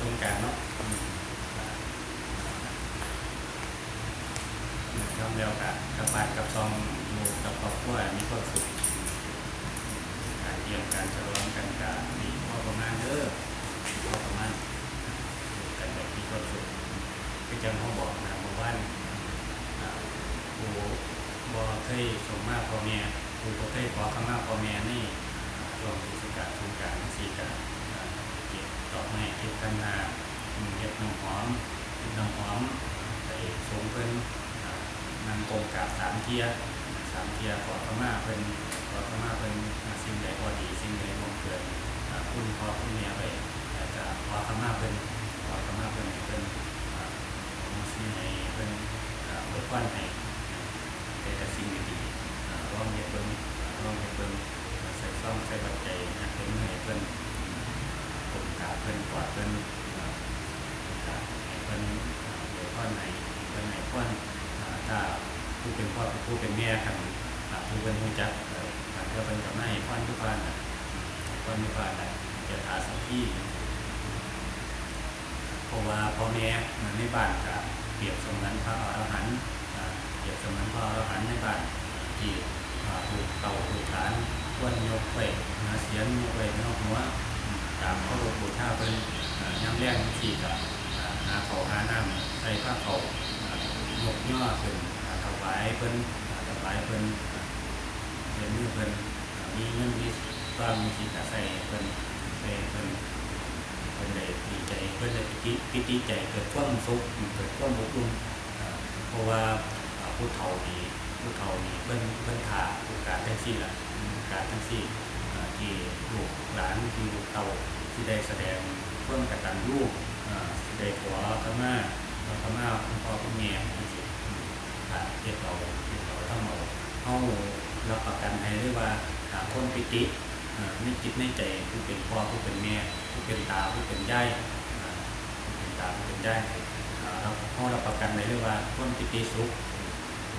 สงกรานต์เนาะทำแล้วกับบ้านกับซองอยู่กับครอบครัวมีความสุขการเตรียมการฉลองกันกับมีพอประมาณพอประมาณกันแบบมีความสุขที่จังเขาบอกนะเมื่อวานผู้บ่เคยสมมาพ่อแม่ผู้บ่เคยขอขมาพ่อแม่นี่ช่วงเทศกาลสงกรานต์สี่กันเก็บดอกไม้เก็บกันนาเก็บน้ำหอมไปสวมเพิ่นนำกงกราบ3 เที่ยขอขมาเพิ่นสิ่งใดบ่ดีสิ่งใดบ่เกิดคุณพ่อคุณแม่ไปจะขอขมาเพิ่นให้เพิ่นสิ่งให้เพิ่นเบิกวันให้แต่สิ่งดีๆลองเฮ็ดเบิ่งใส่ซองใส่ปัจจัยเพิ่นให้เพิ่นกงกราบเพิ่นกอดเพิ่นให้เพิ่นเบิกวันให้เพิ่นให้พรถ้าผู้เป็นพ่อผู้เป็นแม่กันผู้เป็นรู้จักเพื่อเป็นกับแม่พ่อทุกบ้านจะหาสักที่เพราะว่าพ่อแม่ในบ้านกับเปรียบเสมือนพระอรหันต์ในบ้านที่ถูกเต่าถูกฐานควรยกไว้เสียนยกไว้ในหัวตามเขาบูชาเป็นย้ำแรงที่กับหาเขาหาน้ำใส่ผ้าเขายกย่อเป็นถวายเพิ่นเห็นมือเพิ่นมีเงินมีความมีสิทธิ์ใส่เพิ่นได้ดีใจเพิ่นได้ปิติใจเกิดความสุขเกิดความอบอุ่นเพราะว่าผู้เฒ่านี่เพิ่นขาผู้การทั้งสิ้นล่ะการทั้งสิ้นที่ลูกหลานที่ลูกเต่าที่ได้แสดงความกตัญญูที่ได้ขอขมาคุณพ่อคุณแม่จังซี่เฮ็ดเราทั้งหมดเฮารับประกันให้ได้ว่าคนปิติในจิตในใจผู้เป็นพ่อผู้เป็นแม่ผู้เป็นตาผู้เป็นยายเรารับประกันได้เลยว่าคนปิติสุข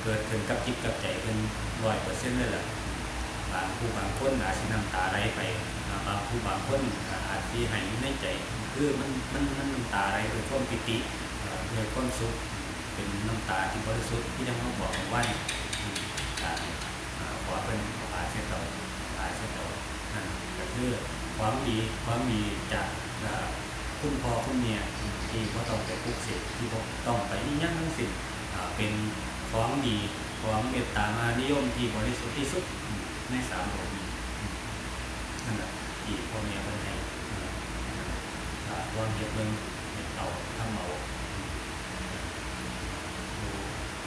เกิดขึ้นกับจิตกับใจเป็น 100% เลยล่ะบางคนอาจสิน้ำตาไหลไปบางคนอาจสิให้ในใจคือมันน้ำตาไหลด้วยความปิติด้วยความสุขเป็นน้ำตาที่บริสุทธิ์ที่ยังต้องบอกว่าขอเป็นอาเสตนั่นก็คือความดีจากคุณพ่อคุณแม่ที่บ่ต้องไปปลุกเสกที่บ่ต้องไปยั้งทั้งสิ้นเป็นของดีของเมตตามานิยมที่บริสุทธิ์ที่สุดใน3 โลกนี้นั่นแหละที่พ่อแม่เพิ่นให้วางเฮ็ดเบิ่งเฮ็ดเอาทำเอา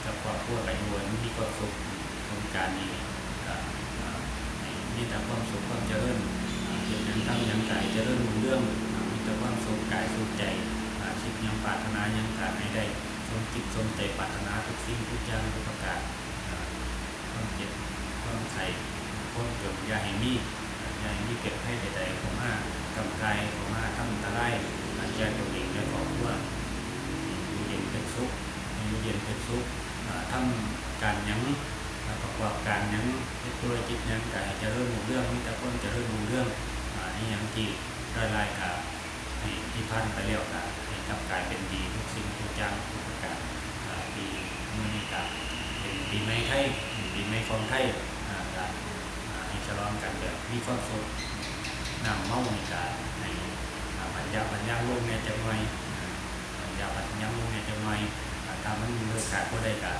กับครอบครัวไปด้วยมีความสุขสงกรานต์นี้มีแต่ความสุขความเจริญเห็นอย่างทำอย่างใจเจริญรุ่งเรืองมีแต่ความสุขกายสุขใจคิดยังปรารถนายังการให้ได้สมจิตสมใจปรารถนาทุกสิ่งทุกอย่างทุกประการความเจ็บความไข้ความจนอย่าให้มีเก็บให้ใดๆของมากำไรของมาทำอันตรายแจ้งตัวเองและครอบครัวอยู่เย็นเป็นสุขทำการยังประกอบการยังธุรกิจยังการจะเริ่มเรื่องมีแต่คนจะเริ่มเรื่องนี่ยังที่รายกับที่พันไปแล้วกับให้ทำการเป็นดีทุกสิ่งทุกอย่างทุกประการดีมือนี้กับเป็นดีไม่ไทยดีไม่ของไทยการให้ฉลองกันแบบมีความสุขนำเมาในการในปัญญาโลกในจังหวัดถ้ามันมีโอกาสก็ได้กับ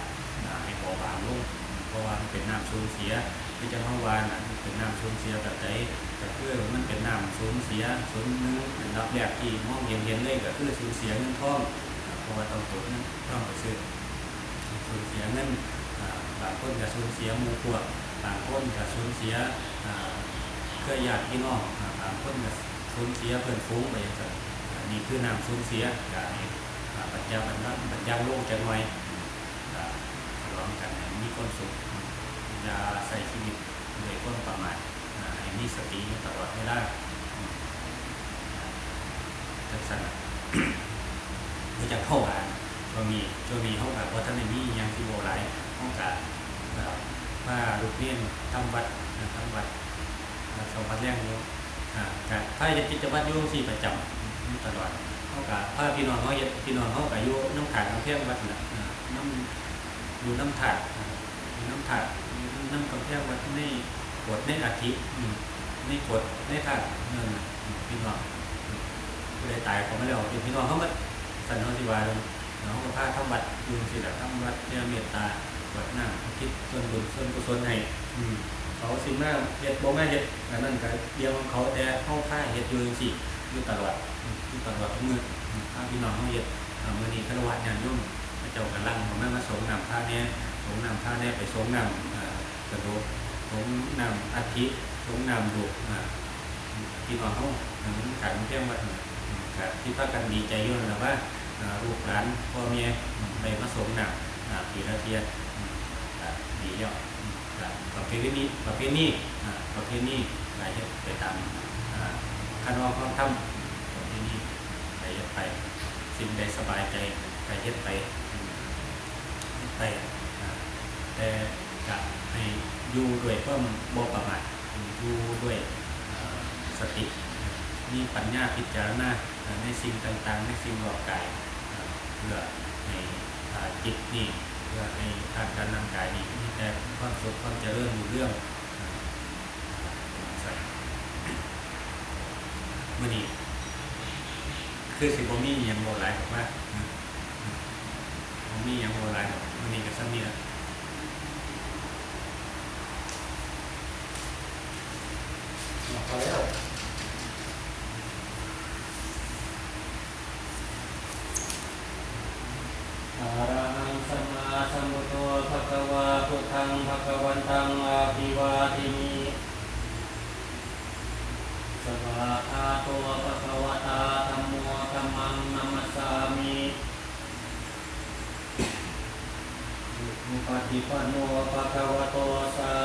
ให้ขอบางลงเพราะว่ามันเป็นน้ำสูญเสียที่จะเข้าวานเป็นน้ำสูญเสียแบบไหนแต่เพื่อมันเป็นน้ำสูญเสียสูญนึงเป็นรับแรกที่มองเห็นเลยก็คือสูญเสียเงินทองเพราะว่าต้องตกนั้นต้องไปซื้อสูญเสียเงินบางคนก็สูญเสียหมู่พวกบางคนก็สูญเสียเครือญาติพี่น้องบางคนก็สูญเสียเพื่อนฟุ้งไปอย่างนั้นนี่คือน้ำสูญเสียการปัญญาโลกจะหน่อยร้องกันมีความสุขอย่าใส่ชีวิตด้วยความประมาทให้มีสติตลอดเวลาทักษะเราจะเข้าหาช่วงนี้เข้าหาเพราะท่านในนี้ยังที่โบราณเข้าหาว่าลูกเลี้ยงทำวัดสองวัดแรกนี้ถ้าจะกิจวัตรโยมสี่ประจำตลอดเข้า เขากับพาพี่น้องเขาเฮ็ดพี่น้องเขากับอยู่น้ำถาดน้ำเพียงวัดน่ะน้ำอยู่น้ำถาดอยู่น้ำถาดน้ำกำแพงวัดในกดในอาทิตย์ในกดในถาดนั่นน่ะพี่น้องผู้ใดตายเขาไม่แล้วพี่น้องเขามาสันนติวาลงเขาก็พาทำวัดอยู่สิละทำวัดเนี่ยเมตตาวัดน้ำคิดส่วนบุญส่วนกุศลให้เขาสิมาเฮ็ดบ่มาเฮ็ดอันนั้นก็เดียวของเขาแต่เข้าค่าเฮ็ดอยู่สิอยู่ตลอดอยู่ตลอดทุกมื้อถ้าพี่น้องเขาเฮ็ดมื้อนี้ฆราวาสญาติโยมพระเจ้ากำลังผมมาสงน้ำท่าแน่สงน้ำท่าแน่ไปสงน้ำกระดูกสงน้ำอาทิสงน้ำดุพี่น้องเขาขันเพียงวัดกับที่พากันดีใจอยู่นั่นแหละว่าลูกหลานพ่อแม่ได้มาสงน้ำปีละเทียดีแล้วประเพณีหลายไปตามขั้นตอนของทำประเพณีไปสิ่งใดสบายใจไปเฮ็ดไปแต่จะให้อยู่ด้วยความบ่ประมาทอยู่ด้วยสติมีปัญญาพิจารณาในสิ่งต่างๆในสิ่งรอบกายเพื่อให้จิตนี่เพื่อให้ทางการร่างกายนี่มีแต่ความสุขความเจริญอยู่เรื่องมื้อนี้คือสิบ่มีหยังบ่หลายหรอกว่าบ่มีหยังบ่หลายหรอกมื้อนี้ก็ซ้ำนี้ล่ะพอแล้วอะระหังสัมมาสัมพุทโธภะคะวะพุทธังภะคะวันตังอะภิวาทิมิสวากขาโตภะคะวะตาธัมโมธัมมังนัมมัสสามิอุปฏิปันโนภะคะวะโตสา